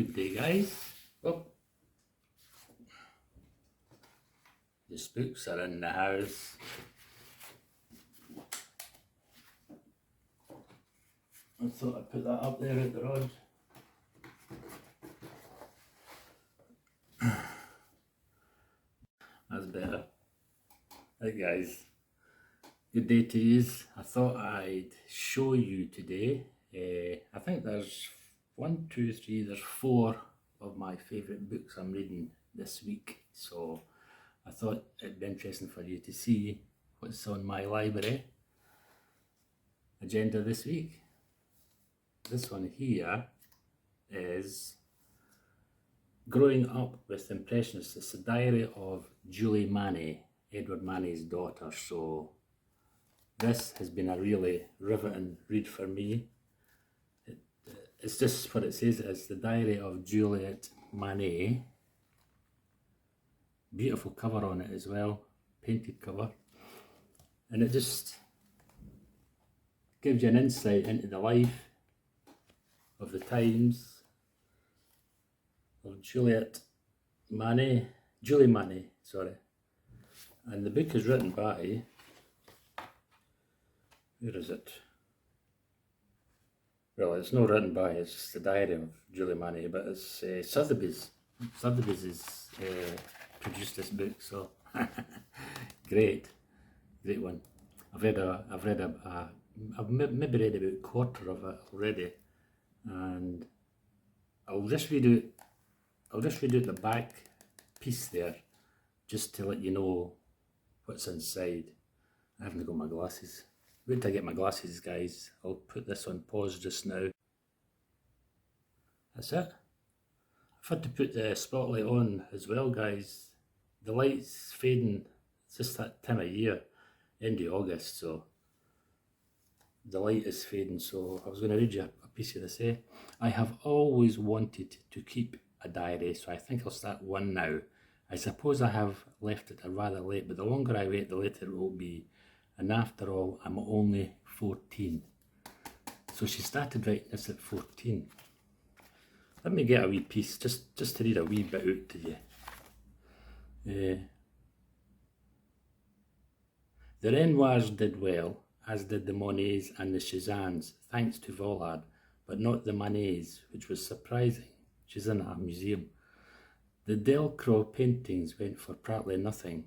Good day, guys. Oh, the spooks are in the house. I thought I'd put that up there at the rod. That's better. Hey guys, good day to you. I thought I'd show you today. I think there's there's 4 of my favourite books I'm reading this week. So I thought it'd be interesting for you to see what's on my library agenda this week. This one here is Growing Up with Impressionists. It's the diary of Julie Manney, Edward Manney's daughter. So this has been a really riveting read for me. It's just what it says. It's the diary of Juliet Manney. Beautiful cover on it as well, painted cover. And it just gives you an insight into the life of the times of Julie Manney, sorry. And the book is written by, where is it? Well, it's not written by, it's just the diary of Julie Manney, but it's Sotheby's. Sotheby's has produced this book, so great one. I've maybe read about a quarter of it already, and I'll just read out the back piece there, just to let you know what's inside. I haven't got my glasses. Wait till I get my glasses, guys. I'll put this on pause just now. That's it. I've had to put the spotlight on as well, guys. The light's fading. It's just that time of year, end of August, so the light is fading. So I was going to read you a piece of this. I have always wanted to keep a diary, so I think I'll start one now. I suppose I have left it rather late, but the longer I wait, the later it will be. And after all, I'm only 14. So she started writing this at 14. Let me get a wee piece, just to read a wee bit out to you. The Renoirs did well, as did the Monets and the Cézannes, thanks to Vollard, but not the Manets, which was surprising. She's in a museum. The Delcroix paintings went for practically nothing.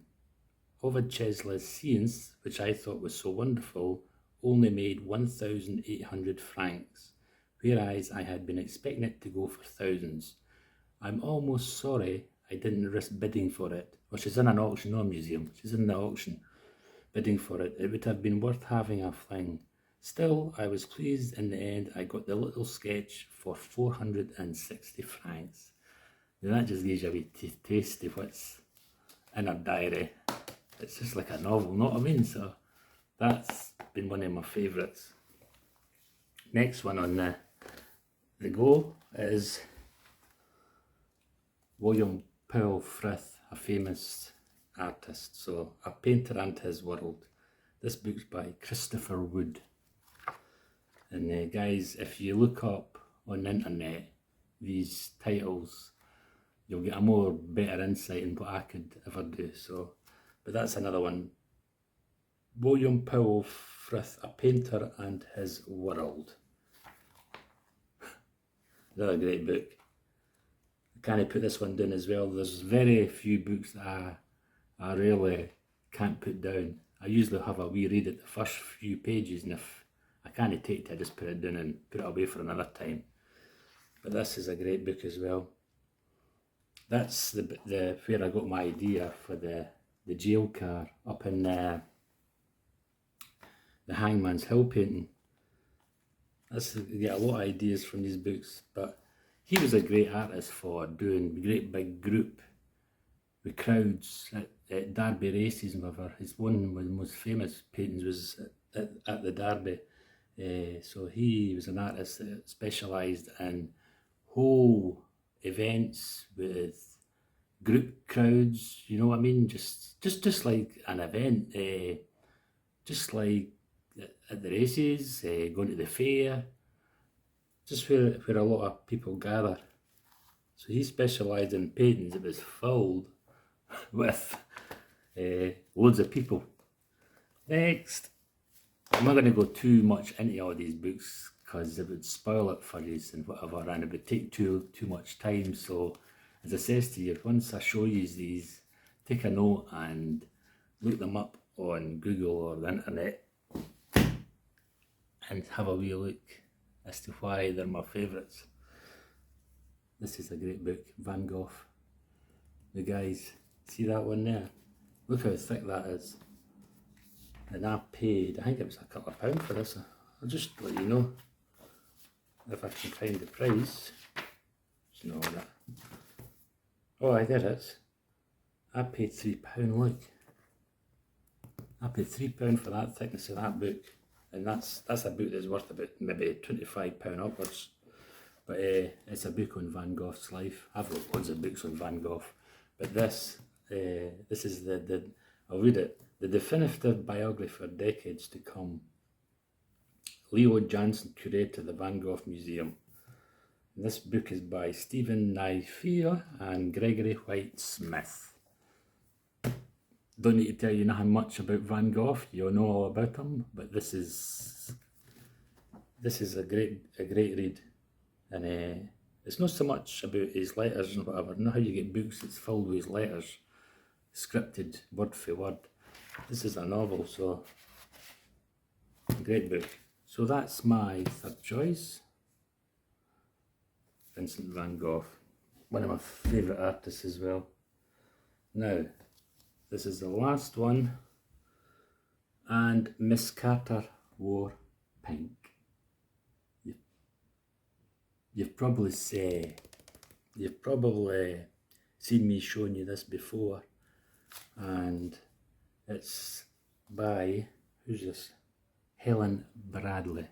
Ovid Chesley's Science, which I thought was so wonderful, only made 1,800 francs, whereas I had been expecting it to go for thousands. I'm almost sorry I didn't risk bidding for it. Well, she's in an auction, not a museum. She's in the auction, bidding for it. It would have been worth having a fling. Still, I was pleased in the end. I got the little sketch for 460 francs. Now that just gives you a wee taste of what's in her diary. It's just like a novel, know what I mean? So that's been one of my favourites. Next one on the go is William Powell Frith, a famous artist, so A Painter and His World. This book's by Christopher Wood. And guys, if you look up on the internet these titles, you'll get a better insight into what I could ever do. So, but that's another one. William Powell Frith, A Painter and His World. Another great book. I can't put this one down as well. There's very few books that I really can't put down. I usually have a wee read at the first few pages, and if I can't take it, I just put it down and put it away for another time. But this is a great book as well. That's the where I got my idea for the jail car up in the Hangman's Hill painting. You get a lot of ideas from these books, but he was a great artist for doing great big group with crowds at Derby races and whatever. One of the most famous paintings was at the Derby. So he was an artist that specialised in whole events with group crowds, you know what I mean? Just like an event, just like at the races, going to the fair, just where a lot of people gather. So he specialised in paintings that was filled with loads of people. Next, I'm not going to go too much into all these books because it would spoil it for you and whatever, and it would take too much time. So, as I says to you, once I show you these, take a note and look them up on Google or the internet and have a wee look as to why they're my favourites. This is a great book, Van Gogh. The guys, see that one there? Look how thick that is. And I paid, I think it was a couple of pounds for this. I'll just let you know if I can find the price. It's not that. Oh, there it is. I paid £3, look. I paid £3 for that thickness of that book. And that's a book that's worth about maybe £25 upwards. But it's a book on Van Gogh's life. I've got loads of books on Van Gogh. But this is I'll read it. The definitive biography for decades to come. Leo Jansen, curator of the Van Gogh Museum. And this book is by Stephen Naifia and Gregory White Smith. Don't need to tell you nothing much about Van Gogh. You all know all about him, but this is a great read. And it's not so much about his letters and whatever. You know how you get books that's filled with his letters, scripted word for word. This is a novel, so great book. So that's my third choice. Vincent van Gogh, one of my favourite artists as well. Now, this is the last one, and Miss Carter wore pink. You've probably seen me showing you this before, and it's by, who's this? Helen Bradley,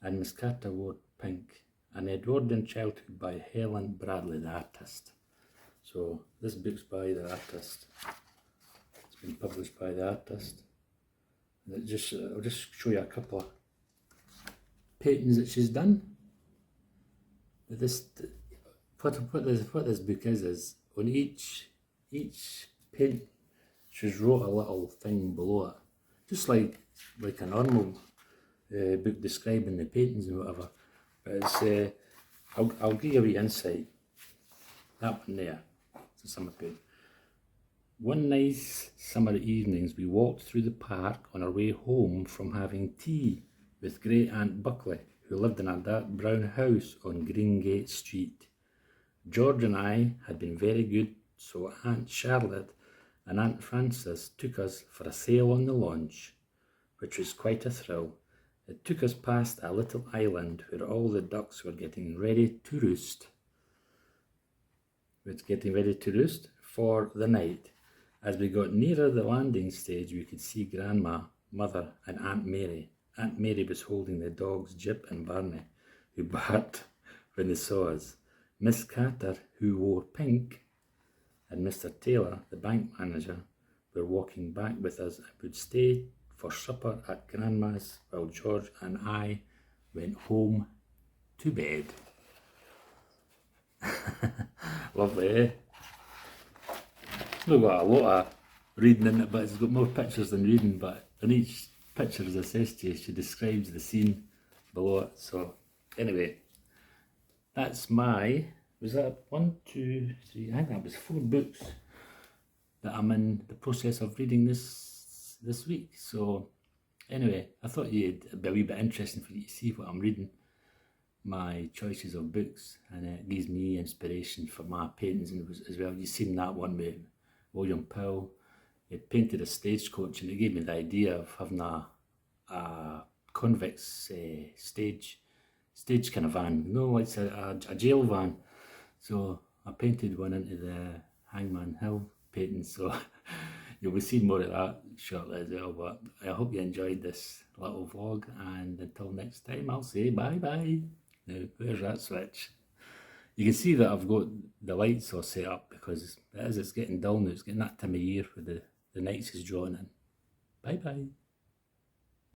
and Miss Carter wore pink, An Edwardian Childhood by Helen Bradley, the artist. So this book's by the artist. It's been published by the artist. And I'll just show you a couple of paintings that she's done. But what this book is on each paint she's wrote a little thing below it, just like a normal book describing the paintings and whatever. But it's I'll give you a wee insight. That one there, it's a summer paint. One nice summer evenings we walked through the park on our way home from having tea with Great Aunt Buckley, who lived in a dark brown house on Greengate Street. George and I had been very good, so Aunt Charlotte and Aunt Frances took us for a sail on the launch, which was quite a thrill. It took us past a little island where all the ducks were getting ready to roost. For the night. As we got nearer the landing stage, we could see Grandma, Mother, and Aunt Mary. Aunt Mary was holding the dogs Jip and Barney, who barked when they saw us. Miss Carter, who wore pink, and Mr. Taylor, the bank manager, were walking back with us and would stay for supper at Grandma's while George and I went home to bed. Lovely, eh? It's not got a lot of reading in it, but it's got more pictures than reading. But in each picture, as I says to you, she describes the scene below it. So anyway, that's was that 1, 2, 3, I think that was 4 books that I'm in the process of reading this week. So anyway, I thought it'd be a wee bit interesting for you to see what I'm reading, my choices of books, and it gives me inspiration for my paintings as well. You've seen that one with William Powell. He painted a stagecoach, and it gave me the idea of having a convict's stage kind of van. It's a jail van. So I painted one into the Hangman Hill painting, so you'll be seeing more of that shortly as well. But I hope you enjoyed this little vlog, and until next time, I'll say bye-bye. Now, where's that switch? You can see that I've got the lights all set up because it's getting dull now. It's getting that time of year where the nights is drawing in. Bye-bye.